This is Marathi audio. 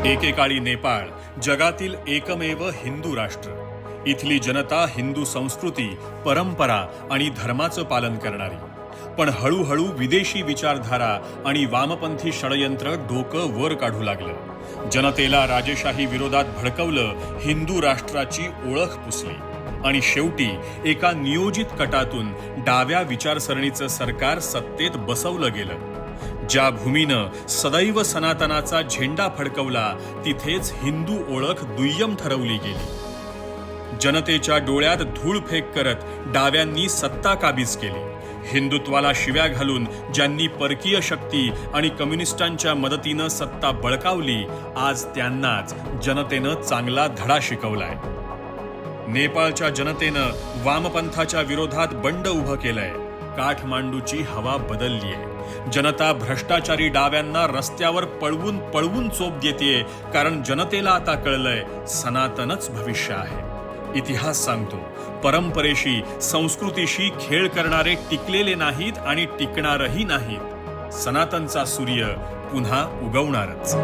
एकेकाळी नेपाळ जगातील एकमेव हिंदू राष्ट्र. इथली जनता हिंदू संस्कृती, परंपरा आणि धर्माचं पालन करणारी. पण हळूहळू विदेशी विचारधारा आणि वामपंथी षडयंत्र डोकं वर काढू लागलं. जनतेला राजेशाही विरोधात भडकवलं, हिंदू राष्ट्राची ओळख पुसली आणि शेवटी एका नियोजित कटातून डाव्या विचारसरणीचं सरकार सत्तेत बसवलं गेलं. ज्या भूमीनं सदैव सनातनाचा झेंडा फडकवला, तिथेच हिंदू ओळख दुय्यम ठरवली गेली. जनतेच्या डोळ्यात धूळ फेक करत डाव्यांनी सत्ता काबीज केली. हिंदुत्वाला शिव्या घालून ज्यांनी परकीय शक्ती आणि कम्युनिस्टांच्या मदतीनं सत्ता बळकावली, आज त्यांनाच जनतेनं चांगला धडा शिकवलाय. नेपाळच्या जनतेनं वामपंथाच्या विरोधात बंड उभं केलंय. काठमांडूची हवा बदललीय. जनता भ्रष्टाचारी डाव्यांना रस्त्यावर पळवून पळवून चोप देतेय, कारण जनतेला आता कळलंय सनातनच भविष्य आहे. इतिहास सांगतो, परंपरेशी, संस्कृतीशी खेळ करणारे टिकलेले नाहीत आणि टिकणारही नाहीत. सनातनचा सूर्य पुन्हा उगवणारच.